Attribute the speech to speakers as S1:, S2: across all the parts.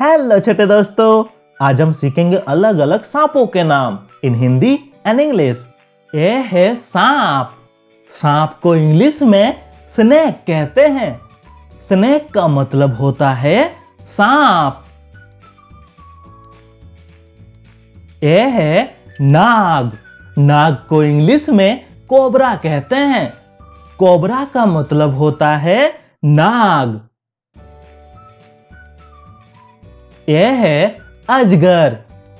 S1: Hello छोटे दोस्तों, आज हम सीखेंगे अलग अलग सांपों के नाम इन हिंदी एंड इंग्लिश। ये है सांप। सांप को इंग्लिश में स्नेक कहते हैं। स्नेक का मतलब होता है सांप। ये है नाग। नाग को इंग्लिश में कोबरा कहते हैं। कोबरा का मतलब होता है नाग। यह है अजगर।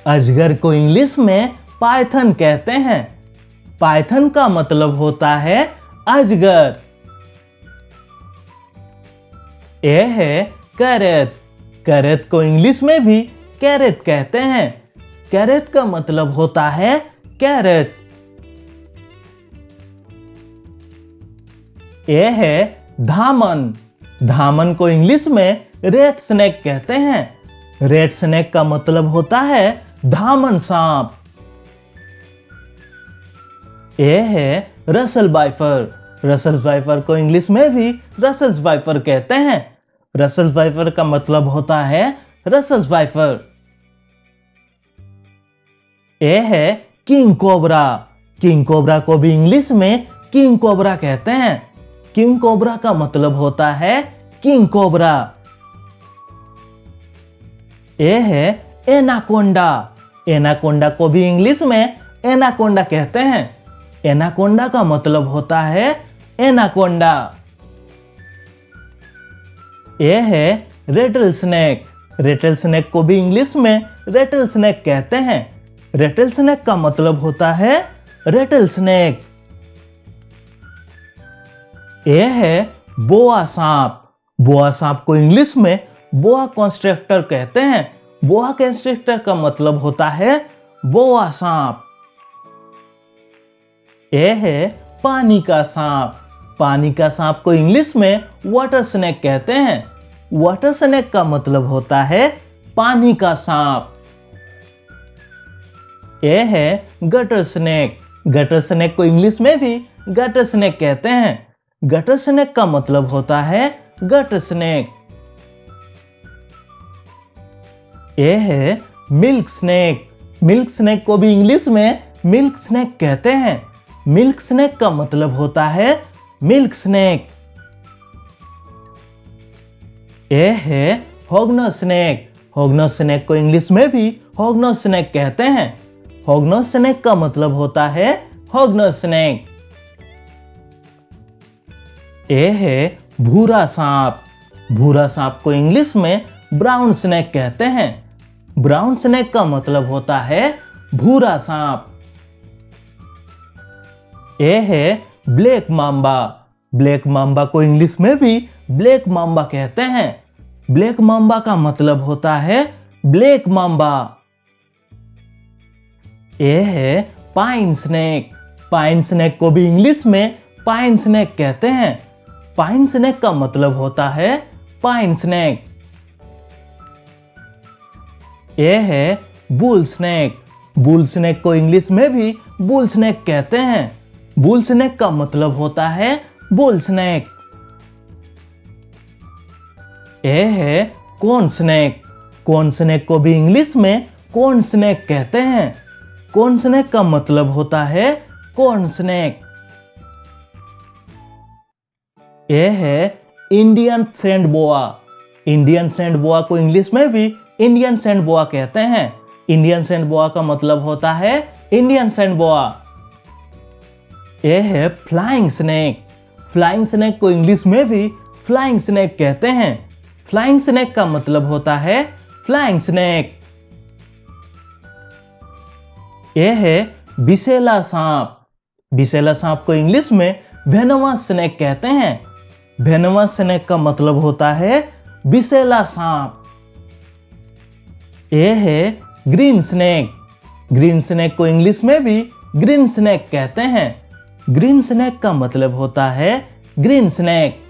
S1: अजगर को इंग्लिश में पाइथन कहते हैं। पाइथन का मतलब होता है अजगर। यह है कैरेट। कैरेट को इंग्लिश में भी कैरेट कहते हैं। कैरेट का मतलब होता है कैरेट। यह है धामन। धामन को इंग्लिश में रेड स्नेक कहते हैं। रेड स्नेक का मतलब होता है धामन सांप। यह है रसल वाइपर। रसल वाइपर को इंग्लिश में भी रसल्स वाइपर कहते हैं। रसल वाइपर का मतलब होता है रसल्स वाइपर। यह है किंग कोबरा। किंग कोबरा को भी इंग्लिश में किंग कोबरा कहते हैं। किंग कोबरा का मतलब होता है किंग कोबरा। यह है एनाकोंडा। एनाकोंडा को भी इंग्लिश में एनाकोंडा कहते हैं। एनाकोंडा का मतलब होता है एनाकोंडा। यह है रेटल स्नेक। रेटल स्नेक को भी इंग्लिश में रेटल स्नेक कहते हैं। रेटल स्नेक का मतलब होता है रेटल स्नेक। यह है बोआ सांप। बोआ सांप को इंग्लिश में बोआ कंस्ट्रक्टर कहते हैं। बोआ कंस्ट्रक्टर का मतलब होता है बोआ सांप। यह है पानी का सांप। पानी का सांप को इंग्लिश में वाटर स्नेक कहते हैं। वाटर स्नेक का मतलब होता है पानी का सांप। यह है गटर स्नेक। गटर स्नेक को इंग्लिश में भी गटर स्नेक कहते हैं। गटर स्नेक का मतलब होता है गटर स्नेक। यह है मिल्क स्नेक। मिल्क स्नेक को भी इंग्लिश में मिल्क स्नेक कहते हैं। मिल्क स्नेक का मतलब होता है मिल्क स्नेक। यह है हॉग्नो स्नेक। हॉग्नो स्नेक को इंग्लिश में भी हॉग्नो स्नेक कहते हैं। हॉग्नो स्नेक का मतलब होता है हॉग्नो स्नेक। यह है भूरा सांप। भूरा सांप को इंग्लिश में ब्राउन स्नेक कहते हैं। ब्राउन स्नेक का मतलब होता है भूरा सांप। यह है ब्लैक मांबा। ब्लैक मांबा को इंग्लिश में भी ब्लैक मांबा कहते हैं। ब्लैक मांबा का मतलब होता है ब्लैक मांबा। यह है पाइन स्नेक। पाइन स्नेक को भी इंग्लिश में पाइन स्नेक कहते हैं। पाइन स्नेक का मतलब होता है पाइन स्नेक। यह है बुल स्नेक। बुल स्नेक को इंग्लिश में भी बुल स्नेक कहते हैं। बुल स्नेक का मतलब होता है बुल स्नेक। यह है कोन स्नेक। कोन स्नेक को भी इंग्लिश में कोन स्नेक कहते हैं। कोन स्नेक का मतलब होता है कोन स्नेक। यह है इंडियन सैंड बोआ। इंडियन सैंड बोआ को इंग्लिश में भी इंडियन सैंड बोआ कहते हैं। इंडियन सैंड बोआ का मतलब होता है इंडियन सैंड बोआ। यह है फ्लाइंग स्नेक। फ्लाइंग स्नेक को इंग्लिश में भी फ्लाइंग स्नेक कहते हैं। फ्लाइंग स्नेक का मतलब होता है फ्लाइंग स्नेक। यह है बिसेला सांप। बिसेला सांप को इंग्लिश में वेनमस स्नेक कहते हैं। वेनमस स्नेक का मतलब होता है बिसेला सांप। यह है ग्रीन स्नेक। ग्रीन स्नेक को इंग्लिश में भी ग्रीन स्नेक कहते हैं। ग्रीन स्नेक का मतलब होता है ग्रीन स्नेक।